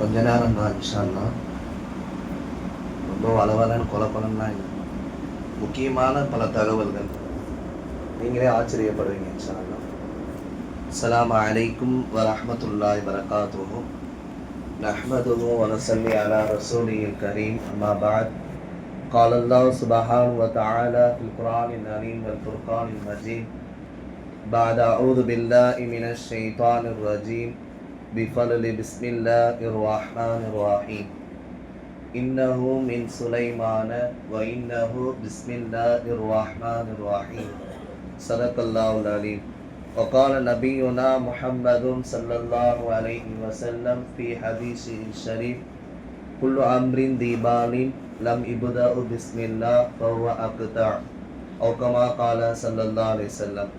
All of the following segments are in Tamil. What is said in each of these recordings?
கொஞ்ச நேரம் தான் இன்ஷா அல்லாஹ். ரொம்ப வளவலன்னு குழப்பம்லாம் இல்லை. முக்கியமான பல தகவல்கள் நீங்களே ஆச்சரியப்படுவீங்க இன்ஷா அல்லாஹ். அஸ்ஸலாமு அலைக்கும் வரஹ்மத்துல்லாஹி வபரகாத்துஹு. நஹ்மதுஹு வ நஸல்லி அலா ரசூலில் கரீம். அம்மா பஅத். قال الله سبحانه وتعالى في القرآن العظيم والفرقان المجيد بعد أعوذ بالله من الشيطان الرجيم بفضل بسم الله الرحمن الرحيم إنه من سليمان وإنه بسم الله الرحمن الرحيم صدق الله العليم. وقال نبينا محمد صلى الله عليه وسلم في حديثه الشريف كل أمر ذي بال لم يبدأ بسم الله فهو أقطع أو كما قال صلى الله عليه وسلم.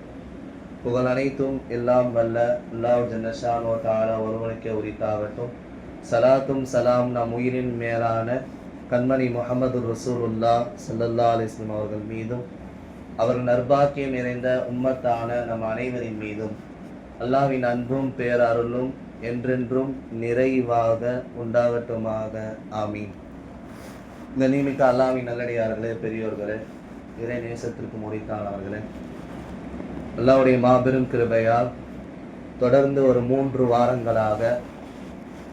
புகழ் அனைத்தும் எல்லாம் வல்ல அல்லாஹ் ஜல்லஷானு வ தஆலா ஒருவனுக்கே உரித்தாகட்டும். சலாத்தும் சலாம் நம் உயிரின் மேலான கண்மணி முஹம்மது ரசூலுல்லாஹ் ஸல்லல்லாஹு அலைஹி வஸல்லம் அவர்கள் மீதும் அவர்கள் நற்பாக்கியம் நிறைந்த உம்மத்தான நம் அனைவரின் மீதும் அல்லாஹ்வின் அன்பும் பேரருளும் என்றென்றும் நிறைவாக உண்டாகட்டுமாக. ஆமீன். இந்த நியமிக்க அல்லாஹ்வின் நல்லடியார்களே, பெரியோர்களே, இறை நேசத்திற்கு முடித்தானவர்களே, அல்லாஹ்வுடைய மாபெரும் கிருபையால் தொடர்ந்து ஒரு 3 வாரங்களாக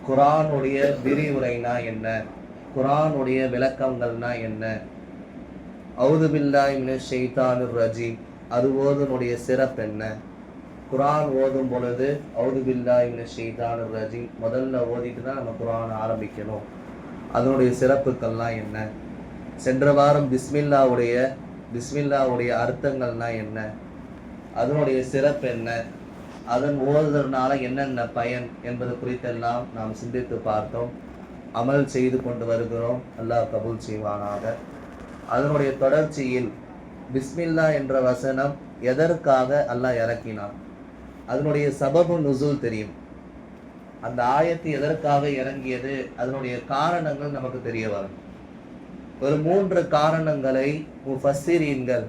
குர்ஆனுடைய விரிவுரைனா என்ன, குர்ஆனுடைய விளக்கங்கள்னா என்ன, அவுது பில்லாஹி மினஷ் ஷைத்தானிர் ரஜீம் அது ஓதுனுடைய சிறப்பு என்ன, குர்ஆன் ஓதும் பொழுது அவுது பில்லாஹி மினஷ் ஷைத்தானிர் ரஜீம் முதல்ல ஓதிட்டு தான் நம்ம குர்ஆன் ஆரம்பிக்கணும், அதனுடைய சிறப்புக்கள்லாம் என்ன, சென்ற வாரம் பிஸ்மில்லாவுடைய அர்த்தங்கள்னா என்ன, அதனுடைய சிறப்பு என்ன, அதன் ஓதுதற்னால என்னென்ன பயன் என்பது குறித்தெல்லாம் நாம் சிந்தித்து பார்த்தோம், அமல் செய்து கொண்டு வருகிறோம். அல்லாஹ் கபூல் செய்வானாக. அதனுடைய தொடர்ச்சியில் பிஸ்மில்லா என்ற வசனம் எதற்காக அல்லாஹ் இறக்கினான், அதனுடைய சபபு நுசூல் தெரியும். அந்த ஆயத்து எதற்காக இறங்கியது, அதனுடைய காரணங்கள் நமக்கு தெரிய வரும். ஒரு 3 காரணங்களை முஃபஸ்ஸிரீன்கள்,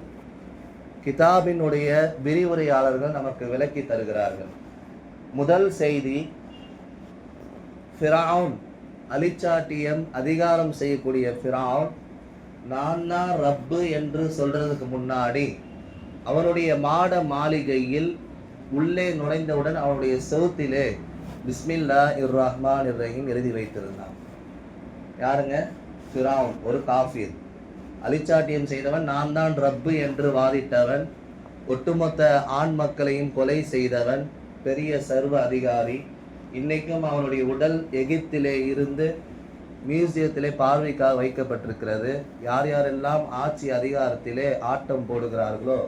கிதாபினுடைய விரிவுரையாளர்கள் நமக்கு விளக்கி தருகிறார்கள். முதல் செய்தி, ஃபிரௌன் அலிச்சாட்டியம் அதிகாரம் செய்யக்கூடிய ஃபிரௌன் நான் தான் ரப்பு என்று சொல்றதுக்கு முன்னாடி அவனுடைய மாட மாளிகையில் உள்ளே நுழைந்தவுடன் அவனுடைய செவுத்திலே பிஸ்மில்லாஹிர் ரஹ்மானிர் ரஹீம் எழுதி வைத்திருந்தான். யாருங்க? ஃபிரௌன், ஒரு காஃபிர், அலிச்சாட்டியம் செய்தவன், நான் தான் ரப்பு என்று வாதிட்டவன், ஒட்டுமொத்த ஆண் மக்களையும் கொலை செய்தவன், பெரிய சர்வ அதிகாரி. இன்னைக்கும் அவனுடைய உடல் எகிப்திலே இருந்து மியூசியத்திலே பார்வைக்காக வைக்கப்பட்டிருக்கிறது. யார் யாரெல்லாம் ஆட்சி அதிகாரத்திலே ஆட்டம் போடுகிறார்களோ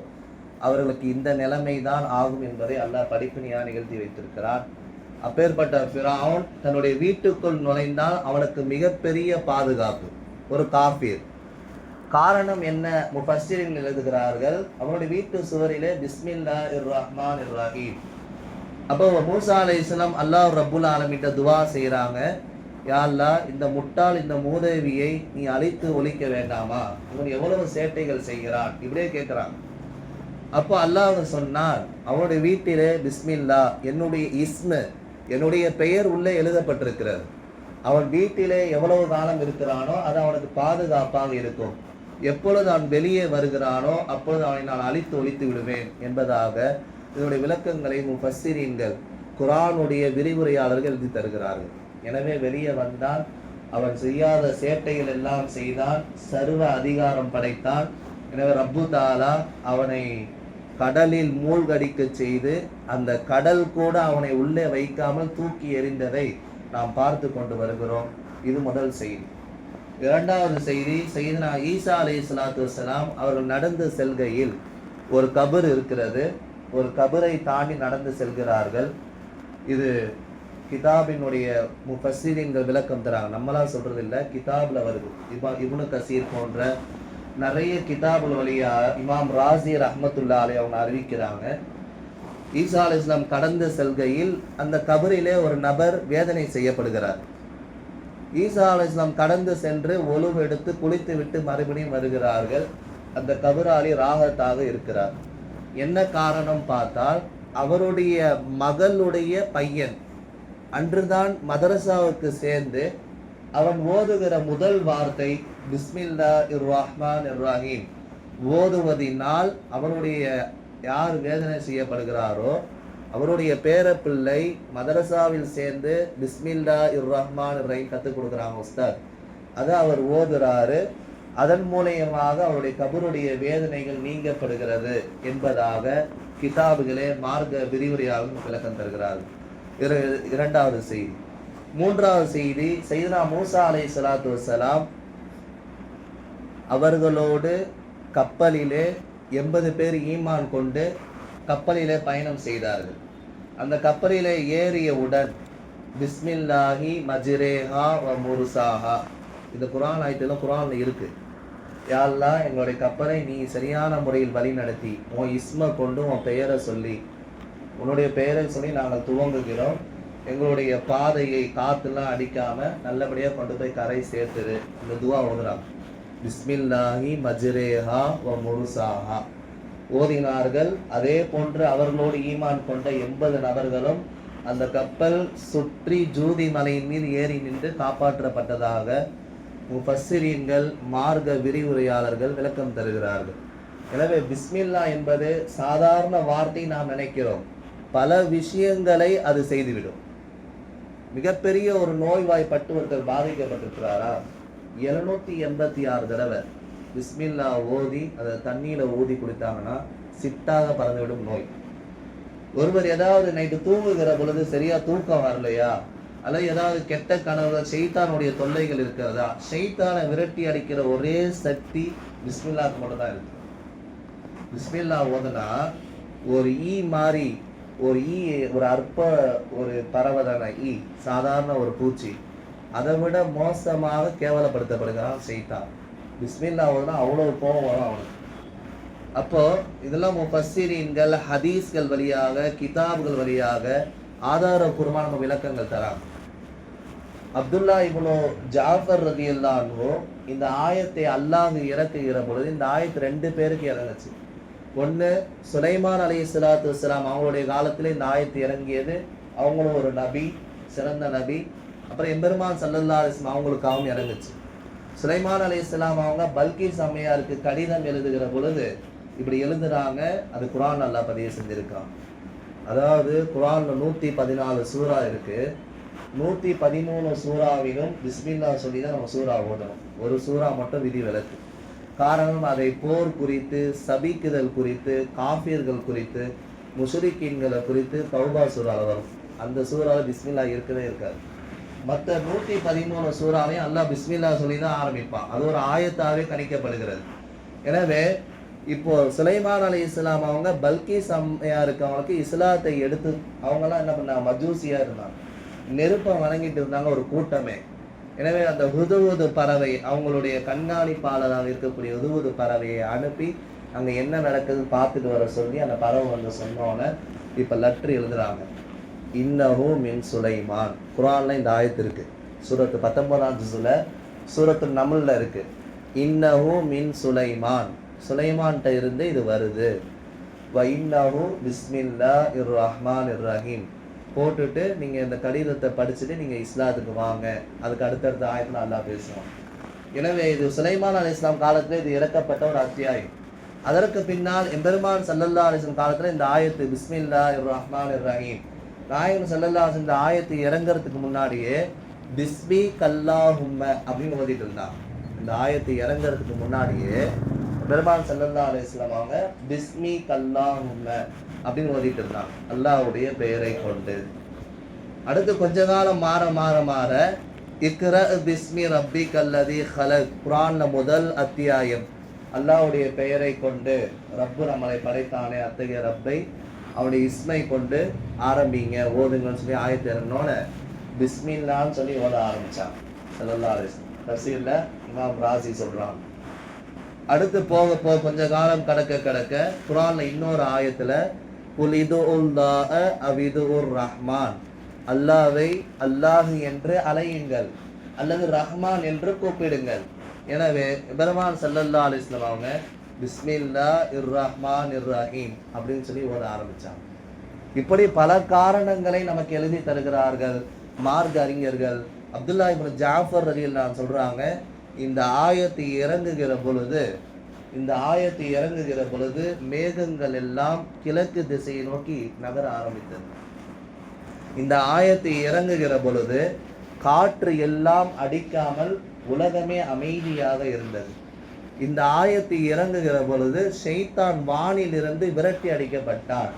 அவர்களுக்கு இந்த நிலைமை தான் ஆகும் என்பதை அல்லாஹ் படிப்பினையாக நிகழ்த்தி வைத்திருக்கிறார். அப்பேற்பட்ட ஃபிரௌன் தன்னுடைய வீட்டுக்குள் நுழைந்தால் அவனுக்கு மிகப்பெரிய பாதுகாப்பு, ஒரு காஃபிர். காரணம் என்ன? முஃபஸ்ஸிரீன் எழுதுகிறார்கள், அவனுடைய வீட்டு சுவரிலே பிஸ்மில்லாஹிர் ரஹ்மானிர் ரஹீம். அப்போ மூசா அலைஹிஸ்ஸலாம் அல்லாஹ் ரப்புல் ஆலமீன்ட்ட துவா செய்கிறாங்க, யா அல்லாஹ், இந்த முட்டாள், இந்த மூதேவியை நீ அழித்து ஒழிக்க வேண்டாமா, இவன் எவ்வளவு சேட்டைகள் செய்கிறான், இப்படியே கேட்குறான். அப்போ அல்லாஹ் சொன்னார், அவனுடைய வீட்டிலே பிஸ்மில்லா, என்னுடைய இஸ்மு, என்னுடைய பெயர் உள்ளே எழுதப்பட்டிருக்கிறது. அவன் வீட்டிலே எவ்வளவு காலம் இருக்கிறானோ அது அவனுக்கு பாதுகாப்பாக இருக்கும். எப்பொழுது அவன் வெளியே வருகிறானோ அப்பொழுது அவனை நான் அழித்து ஒழித்து விடுவேன் என்பதாக இதனுடைய விளக்கங்களை முஃபஸ்ஸிரீன்கள், குர்ஆனுடைய விரிவுரையாளர்கள் எழுதி தருகிறார்கள். எனவே வெளியே வந்தான், அவன் செய்யாத சேட்டைகள் எல்லாம் செய்தான், சர்வ அதிகாரம் படைத்தான். எனவே ரப்பு தாலா அவனை கடலில் மூழ்கடிக்க செய்து அந்த கடல் கூட அவனை உள்ளே வைக்காமல் தூக்கி எறிந்ததை நாம் பார்த்து கொண்டு வருகிறோம். இது முதல் செய்தி. இரண்டாவது செய்தி, சையதுனா ஈசா அலைஹிஸ்ஸலாத்து வஸ்ஸலாம் அவர்கள் நடந்து செல்கையில் ஒரு கபர் இருக்கிறது, ஒரு கபரை தாண்டி நடந்து செல்கிறார்கள். இது கிதாபினுடைய முஃபஸ்ஸிரீன்கள் விளக்கம் தராங்க, நம்மளா சொல்றது இல்லை, கிதாப்ல வருது. இப்னு கசீர் போன்ற நிறைய கிதாபுல் வழியா இமாம் ராசி ரஹ்மத்துல்லாஹி அலைஹி அவங்க அறிவிக்கிறாங்க, ஈசா அலைஹிஸ்ஸலாம் கடந்து செல்கையில் அந்த கபரிலே ஒரு நபர் வேதனை செய்யப்படுகிறார். ஈசா அலைஹிஸ்ஸலாம் கடந்து சென்று ஒழுவு எடுத்து குளித்து விட்டு மறுபடியும் வருகிறார்கள். அந்த கபராளி ராகத்தாக இருக்கிறார். என்ன காரணம் பார்த்தால் அவருடைய மகளுடைய பையன் அன்றுதான் மதரசாவுக்கு சேர்ந்து அவன் ஓதுகிற முதல் வார்த்தை பிஸ்மில்லாஹிர் ரஹ்மானிர் ரஹீம் ஓதுவதினால் அவனுடைய யார் வேதனை செய்யப்படுகிறாரோ அவருடைய பேரப்பிள்ளை மதரசாவில் சேர்ந்து பிஸ்மில்லாஹிர் ரஹ்மானிர் ரஹீம் கற்றுக் கொடுக்குறாங்க உஸ்தாத். அதை அவர் ஓதுறாரு. அதன் மூலயமாக அவருடைய கபருடைய வேதனைகள் நீங்கப்படுகிறது என்பதாக கிதாபுகளே மார்க்க விரிவுரையாளர்கள் விளக்கம் தருகிறார்கள். இரண்டாவது செய்தி. மூன்றாவது செய்தி, சையதுனா மூசா அலைஹிஸ்ஸலாத்து வஸ்ஸலாம் அவர்களோடு கப்பலிலே 80 பேர் ஈமான் கொண்டு கப்பலிலே பயணம் செய்தார்கள். அந்த கப்பலிலே ஏறியவுடன் பிஸ்மில்லாஹி மஜ்ரேஹா வ முர்சாஹா, இந்த குர்ஆன் ஆயத்துல குர்ஆன்ல இருக்கு. யா அல்லாஹ், எங்களுடைய கப்பலை நீ சரியான முறையில் வழி நடத்தி உன் இஸ்மை கொண்டு உன் பெயரை சொல்லி உன்னுடைய பெயரை சொல்லி நாங்கள் துவங்குகிறோம். எங்களுடைய பாதையை காத்துலாம் அடிக்காம நல்லபடியா கொண்டு போய் கரை சேர்த்துரு. இந்த துவா ஓதுறாங்க. பிஸ்மில்லாஹி மஜ்ரேஹா வ முர்சாஹா ஓதினார்கள். அதே போன்று அவர்களோடு ஈமான் கொண்ட 80 நபர்களும் அந்த கப்பல் சுற்றி ஜூதி மலையின் மீது ஏறி நின்று காப்பாற்றப்பட்டதாக முஃபஸ்ஸிரீன்கள் மார்க்க விரிவுரையாளர்கள் விளக்கம் தருகிறார்கள். எனவே பிஸ்மில்லா என்பது சாதாரண வார்த்தை நாம் நினைக்கிறோம். பல விஷயங்களை அது செய்துவிடும். மிகப்பெரிய ஒரு நோய்வாய்ப்பட்டு ஒருத்தர் பாதிக்கப்பட்டிருக்கிறாரா, 786 தடவை பிஸ்மில்லா ஓதி அதை தண்ணியில ஊதி குடித்தாங்கன்னா சிட்டாக பறந்துவிடும் நோய். ஒருவர் ஏதாவது நைட்டு தூங்குகிற பொழுது சரியா தூக்கம் வரலையா, அல்லது ஏதாவது கெட்ட கனவு ஷைத்தானுடைய தொல்லைகள் இருக்கிறதா, ஷைத்தானை விரட்டி அடிக்கிற ஒரே சக்தி பிஸ்மில்லாக்கு மட்டும் தான் இருக்கு. பிஸ்மில்லா ஓதுனா ஒரு ஈ மாதிரி ஒரு அற்ப ஒரு பறவைதான ஈ, சாதாரண ஒரு பூச்சி, அதை விட மோசமாக கேவலப்படுத்தப்படுகிறான் ஷைத்தான். பிஸ்மில்லா ஓதுனா அவ்வளவு கோபம் வரும் அவனுக்கு. அப்போ இதெல்லாம் முஃபஸ்ஸிரீன்கள் ஹதீஸ்கள் வழியாக கிதாபுகள் வழியாக ஆதாரபூர்வமான விளக்கங்கள் தராங்க. அப்துல்லா இப்னு ஜாஃபர் ரலியல்லாஹு அன்ஹு இந்த ஆயத்தை அல்லாஹ் இறக்குகிற பொழுது இந்த ஆயத்து 2 பேருக்கு இறங்குச்சு. ஒன்று, சுலைமான் அலைஹிஸ்ஸலாத்து வஸ்ஸலாம் அவங்களுடைய காலத்தில் இந்த ஆயத்து இறங்கியது. அவங்களும் ஒரு நபி, சிறந்த நபி. அப்புறம் எம்பெருமான் ஸல்லல்லாஹு அலைஹி வஸல்லம் அவங்களுக்காகவும் இறங்குச்சு. சுலைமான் அலைஹிஸ்ஸலாம் அவங்க பல்கீஸ் அம்மையாருக்கு கடிதம் எழுதுகிற பொழுது இப்படி எழுதுறாங்க. அது குர்ஆன் அல்லாஹ் பதிவு செஞ்சிருக்கான். அதாவது குர்ஆன்ல 114 சூரா இருக்கு. 113 சூறாவிலும் பிஸ்மில்லா சொல்லி தான் நம்ம சூறா ஓதணும். ஒரு சூறா மட்டும் விதி விலக்கு. காரணம், அதை போர் குறித்து, சபிக்குதல் குறித்து, காஃபியர்கள் குறித்து, முஷ்ரிக்கீன்களை குறித்து தௌபா சூறால வரும். அந்த சூறால பிஸ்மில்லா இருக்கவே இருக்காது. மற்ற 113 சூறாவையும் அல்லாஹ் பிஸ்மில்லா சொல்லி தான் ஆரம்பிப்பான். அது ஒரு ஆயத்தாவே கணிக்கப்படுகிறது. எனவே இப்போ சுலைமான் அலைஹிஸ்ஸலாம் அவங்க பல்கீஸ் அம்மையாருக்கு அவங்களுக்கு இஸ்லாத்தை எடுத்து அவங்கெல்லாம் என்ன பண்ணாங்க, மஜூசியா இருந்தாங்க, நெருப்பை வணங்கிட்டு இருந்தாங்க ஒரு கூட்டமே. எனவே அந்த ஹுதுஹுது பறவை, அவங்களுடைய கண்காணிப்பாளராக இருக்கக்கூடிய ஹுதுஹுது பறவையை அனுப்பி அங்கே என்ன நடக்குதுன்னு பார்த்துட்டு வர சொல்லி அந்த பறவை வந்து சொன்னோன்னே இப்போ லெட்டர் எழுதுறாங்க. இன்னஹு மின் சுலைமான். குர்ஆன்ல இந்த ஆயத்து இருக்கு. சூரத்து 19ஆம் ஜுஸ்ல சூரத்து நம்ல்ல இருக்கு. இன்னஹு மின் சுலைமான், சுலைமான்கிட்ட இருந்து இது வருது. வ இன்னஹு பிஸ்மில்லாஹிர் ரஹ்மானிர் ரஹீம் போட்டுட்டு நீங்கள் இந்த கடிதத்தை படிச்சுட்டு நீங்கள் இஸ்லாத்துக்கு வாங்க. அதுக்கு அடுத்தடுத்த ஆயத்தில் அல்லாஹ் பேசுவான். எனவே இது சுலைமான் அலைஹிஸ்ஸலாம் காலத்தில் இது இறக்கப்பட்ட ஒரு அத்தியாயம். அதற்கு பின்னால் எம்பெருமான் ஸல்லல்லாஹு அலைஹி வஸல்லம் காலத்தில் இந்த ஆயத்து பிஸ்மில்லாஹிர் ரஹ்மானிர் ரஹீம் நாயகம் ஸல்லல்லாஹு அலைஹி வஸல்லம் இந்த ஆயத்து இறங்குறதுக்கு முன்னாடியே பிஸ்மி கல்லாஹும்ம அப்படின்னு ஓதிட்டு இருந்தாங்க. இந்த ஆயத்து இறங்குறதுக்கு முன்னாடியே பெருமான் ஸல்லல்லாஹு அலைஹி வஸல்லம் அவங்க பிஸ்மி கல்லாஹும்ம அப்படின்னு ஓதிட்டு இருந்தாங்க, அல்லாஹ்வுடைய பெயரை கொண்டு. அடுத்து கொஞ்ச காலம் மாற மாற மாற இக்ர பிஸ்மி ரப்பிக்கல்லதி ஹலக், குர்ஆன்ல முதல் அத்தியாயம் அல்லாஹ்வுடைய பெயரை கொண்டு, ரப்பு நம்மளை படைத்தானே அத்தகைய ரப்பை அவனுடைய இஸ்மை கொண்டு ஆரம்பிங்க ஓதுங்கன்னு சொல்லி ஆயத்து இறங்கினோன்னு பிஸ்மில்லான்னு சொல்லி ஓத ஆரம்பிச்சாங்க ஸல்லல்லாஹு அலைஹி வஸல்லம். தஃசீர்ல இமாம் ராசி சொல்றாங்க. அடுத்து போக போக கொஞ்ச காலம் கடக்க குர்ஆன்ல இன்னொரு ஆயத்துல குலிதுல்லாஹ அவிதுர் ரஹ்மான், அல்லாஹ்வை அல்லாஹ் என்று அழையுங்கள் அல்லது ரஹ்மான் என்று கூப்பிடுங்கள். எனவே பெருமான் ஸல்லல்லாஹு அலைஹி வஸல்லம் அவங்க பிஸ்மில்லாஹிர் ரஹ்மானிர் ரஹீம் அப்படின்னு சொல்லி ஓத ஆரம்பிச்சாங்க. இப்படி பல காரணங்களை நமக்கு எழுதி தருகிறார்கள். மார்க்க அறிஞர்கள் அப்துல்லா இப்னு ஜாஃபர் ரலியல்லாஹு சொல்றாங்க, இந்த ஆயத்து இறங்குகிற பொழுது மேகங்கள் எல்லாம் கிழக்கு திசையை நோக்கி நகர ஆரம்பித்தது. இந்த ஆயத்து இறங்குகிற பொழுது காற்று எல்லாம் அடிக்காமல் உலகமே அமைதியாக இருந்தது. இந்த ஆயத்து இறங்குகிற பொழுது ஷைத்தான் வானிலிருந்து விரட்டி அடிக்கப்பட்டார்.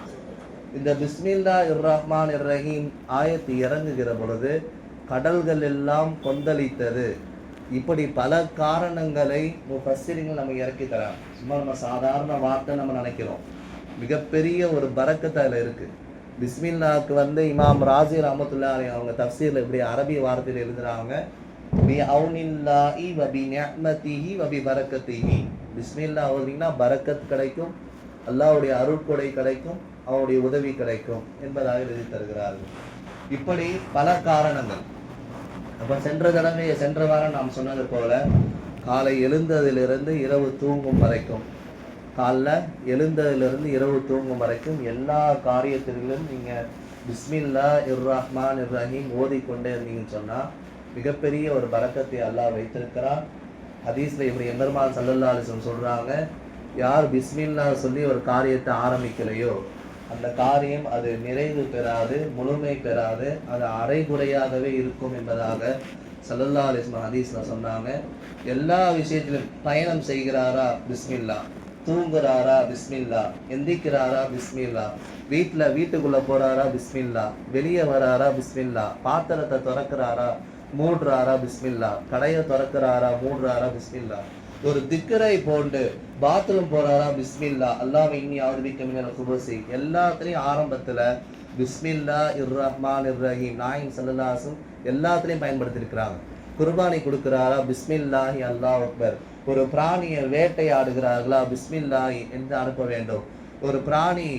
இந்த பிஸ்மில்லாஹிர் ரஹ்மானிர் ரஹீம் ஆயத்து இறங்குகிற பொழுது கடல்கள் எல்லாம் கொந்தளித்தது. இப்படி பல காரணங்களை முஃபஸ்ஸிரீன்கள் நமக்கு இறக்கி தராங்க. சும்மா நம்ம சாதாரண வார்த்தை நம்ம நினைக்கிறோம், மிகப்பெரிய ஒரு பரக்கத்து அதில் இருக்குது. பிஸ்மில்லாவுக்கு இமாம் ராசி ரஹ்மத்துல்லாஹி அவங்க தஃப்சீரில் இப்படி அரபி வார்த்தையில் எழுதுறாங்க, பி அவுனில்லாஹி வ பி நிஅமதிஹி வ பி பரக்கத்திஹி. பிஸ்மில்லா ஓதுனீங்கன்னா பரக்கத் கிடைக்கும், அல்லாஹ்வுடைய அருட்கொடை கிடைக்கும், அவருடைய உதவி கிடைக்கும் என்பதாக எழுதி தருகிறார்கள். இப்படி பல காரணங்கள். அப்போ சென்ற வாரம் நாம் சொன்னது போல காலை எழுந்ததிலிருந்து இரவு தூங்கும் வரைக்கும், இரவு தூங்கும் வரைக்கும் எல்லா காரியத்திலும் நீங்கள் பிஸ்மில்லாஹிர் ரஹ்மானிர் ரஹீம் ஓதிக்கொண்டே இருந்தீங்கன்னு சொன்னால் மிகப்பெரிய ஒரு பரக்கத்தை அல்லாஹ் வைத்திருக்கிறார். ஹதீஸில் இப்படி எம்பெருமான் ஸல்லல்லாஹு அலைஹி வஸல்லம் சொல்கிறாங்க, யார் பிஸ்மில்லா சொல்லி ஒரு காரியத்தை ஆரம்பிக்கலையோ அந்த காரியம் அது நிறைவு பெறாது, முழுமை பெறாது, அது அரைகுறையாகவே இருக்கும் என்பதாக ஸல்லல்லாஹு அலைஹி வஸல்லம் ஹதீஸில் சொன்னாங்க. எல்லா விஷயத்திலும் பயணம் செய்கிறாரா பிஸ்மில்லா, தூங்குறாரா பிஸ்மில்லா, எந்திக்கிறாரா பிஸ்மில்லா, வீட்டுக்குள்ளே போகிறாரா பிஸ்மில்லா, வெளியே வராரா பிஸ்மில்லா, பாத்திரத்தை திறக்கிறாரா மூடுறாரா பிஸ்மில்லா, கடையை திறக்கிறாரா மூடுறாரா பிஸ்மில்லா, ஒரு திக்கரை போண்டு பாத்ரூம் போறாரா பிஸ்மில்லா, அல்லாஹ் இன்னி அவுதுபிக்க மினல் குபுஸி, எல்லாத்துலேயும் ஆரம்பத்தில் பிஸ்மில்லாஹிர் ரஹ்மானிர் ரஹீம் நாயகம் ஸல்லல்லாஹு அலைஹி வஸல்லம் எல்லாத்துலேயும் பயன்படுத்தியிருக்கிறாங்க. குர்பானி கொடுக்குறாரா பிஸ்மில்லாஹி அல்லாஹ் அக்பர். ஒரு பிராணியை வேட்டையாடுகிறார்களா பிஸ்மில்லாஹி என்று அனுப்ப வேண்டும். ஒரு பிராணி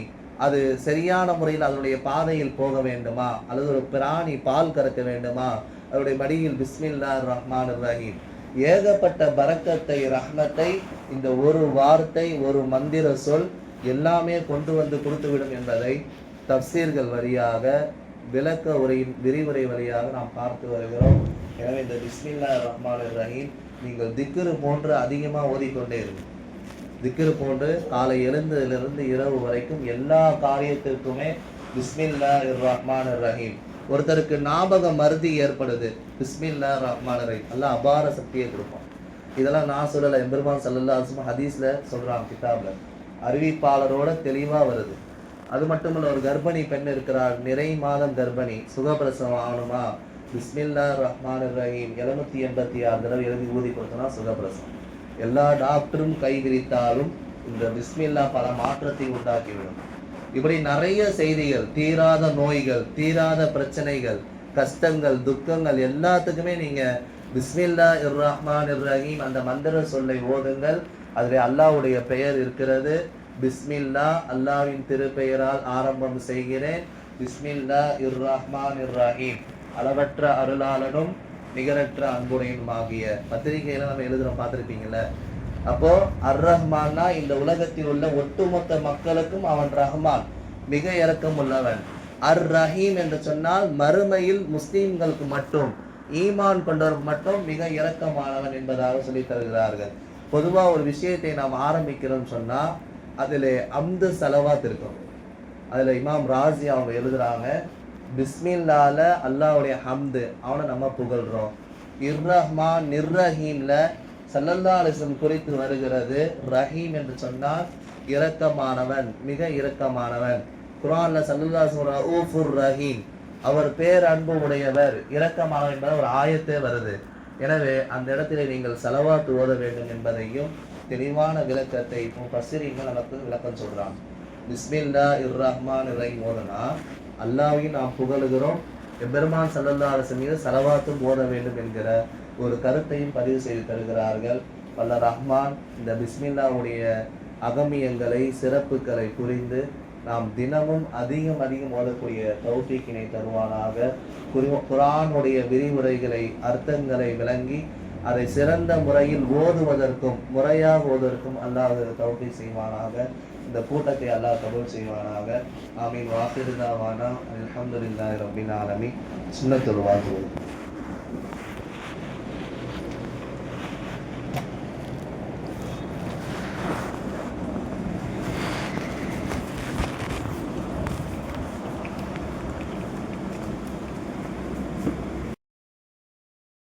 அது சரியான முறையில் அதனுடைய பாதையில் போக வேண்டுமா, அல்லது ஒரு பிராணி பால் கறக்க வேண்டுமா, அதனுடைய மடியில் பிஸ்மில்லாஹிர் ரஹ்மானிர் ரஹீம். ஏகப்பட்ட பரக்கத்தை ரஹ்மத்தை இந்த ஒரு வார்த்தை, ஒரு மந்திர சொல் எல்லாமே கொண்டு கொடுத்துவிடும் என்பதை தஃப்சீர்கள் வழியாக, விளக்க உரையின் விரிவுரை வழியாக நாம் பார்த்து வருகிறோம். எனவே இந்த பிஸ்மில்லாஹிர் ரஹ்மானிர் ரஹீம் நீங்கள் திக்ரு போன்று அதிகமாக ஓதிக்கொண்டே இருக்கும். திக்ரு போன்று காலை எழுந்ததிலிருந்து இரவு வரைக்கும் எல்லா காரியத்திற்குமே பிஸ்மில்லாஹிர் ரஹ்மானிர் ரஹீம். ஒருத்தருக்கு ஞாபக மருதி ஏற்படுது, பிஸ்மில்லாஹிர் ரஹ்மானிர் ரஹீம், அல்லாஹ் அபார சக்தியை கொடுப்போம். இதெல்லாம் நான் சொல்லலை, எம்பெருமான் ஸல்லல்லாஹு அலைஹி வஸல்லம் ஹதீஸில் சொல்கிறாங்க, கிதாபில் அறிவிப்பாளரோட தெளிவாக வருது. அது மட்டுமல்ல, ஒரு கர்ப்பிணி பெண் இருக்கிறார், நிறை மாதம் கர்ப்பிணி, சுகப்பிரசவம் ஆகணுமா, பிஸ்மில்லாஹிர் ரஹ்மானிர் ரஹீம் 786 தடவை எழுதி ஊதி கொடுத்தோன்னா சுகப்பிரசவம். எல்லா டாக்டரும் கை விரித்தாலும் இந்த பிஸ்மில்லா பல மாற்றத்தை உண்டாக்கிவிடும். இப்படி நிறைய செய்திகள், தீராத நோய்கள், தீராத பிரச்சனைகள், கஷ்டங்கள், துக்கங்கள் எல்லாத்துக்குமே நீங்கள் பிஸ்மில்லாஹிர் ரஹ்மானிர் ரஹீம் அந்த மந்திர சொல்லை ஓதுங்கள். அதில் அல்லாஹ்வுடைய பெயர் இருக்கிறது. பிஸ்மில்லா, அல்லாஹ்வின் திருப்பெயரால் ஆரம்பம் செய்கிறேன். பிஸ்மில்லாஹிர் ரஹ்மானிர் ரஹீம், அளவற்ற அருளாளனும் நிகரற்ற அன்புடையும் ஆகிய. பத்திரிகையில நம்ம எழுதுறோம், பார்த்துருப்பீங்கல்ல. அப்போ அர் ரஹ்மான்னா இந்த உலகத்தில் உள்ள ஒட்டுமொத்த மக்களுக்கும் அவன் ரஹ்மான், மிக இரக்கம் உள்ளவன். அர் ரஹீம் என்று சொன்னால் மறுமையில் முஸ்லீம்களுக்கு மட்டும், ஈமான் கொண்டவருக்கு மட்டும் மிக இரக்கமானவன் என்பதாக சொல்லி தருகிறார்கள். பொதுவாக ஒரு விஷயத்தை நாம் ஆரம்பிக்கிறோம்னு சொன்னால் அதில் அம்து சலவாத் இருக்கும். அதில் இமாம் ராசி அவங்க எழுதுறாங்க, பிஸ்மில்லால அல்லாஹ்வுடைய ஹம்து, அவனை நம்ம புகழ்கிறோம். இர் ரஹ்மான் நிர்ரஹீம்ல ஸல்லல்லாஹு அலைஹி வஸல்லம் குறித்து வருகிறது. ரஹீம் என்று சொன்னால் இரக்கமானவன், மிக இரக்கமானவன். குர்ஆன்ல ஸல்லல்லாஹு அலைஹி வஸல்லம் ரഊஃபுர் ரஹீம், அவர் பேர் அன்பு உடையவர், இரக்கமானவர் என்பது ஒரு ஆயத்தே வருது. எனவே அந்த இடத்திலே நீங்கள் ஸலவாத் ஓத வேண்டும் என்பதையும் தெளிவான விளக்கத்தை முஃபஸ்ஸிரீன்கள் நமக்கு விளக்கம் சொல்றாங்க. பிஸ்மில்லாஹிர் ரஹ்மானிர் ரஹீம் ஓதுனா அல்லாஹ்வையும் நாம் புகழுகிறோம், எம்பெருமான் ஸல்லல்லாஹு அலைஹி வஸல்லம் மீது ஸலவாத்தும் ஓத வேண்டும் என்கிற ஒரு கருத்தையும் பதிவு செய்து தருகிறார்கள். வல்ல ரஹ்மான் இந்த பிஸ்மில்லாவுடைய அகமியங்களை, சிறப்புகளை புரிந்து நாம் தினமும் அதிகம் ஓதக்கூடிய தௌஃபீக்கினை தருவானாக. குர்ஆனுடைய விரிவுரைகளை, அர்த்தங்களை விளங்கி அதை சிறந்த முறையில் ஓதுவதற்கும் முறையாக ஓதுவதற்கும் அல்லாஹ் தௌஃபீக் செய்வானாக. இந்த கூட்டத்தை அல்லாஹ் கபூல் செய்வானாக. ஆமீன். வாஹிரு தாவானா அல்ஹம்துலில்லாஹி ரப்பில் ஆலமீன். சுன்னத்துல் வாஹித்.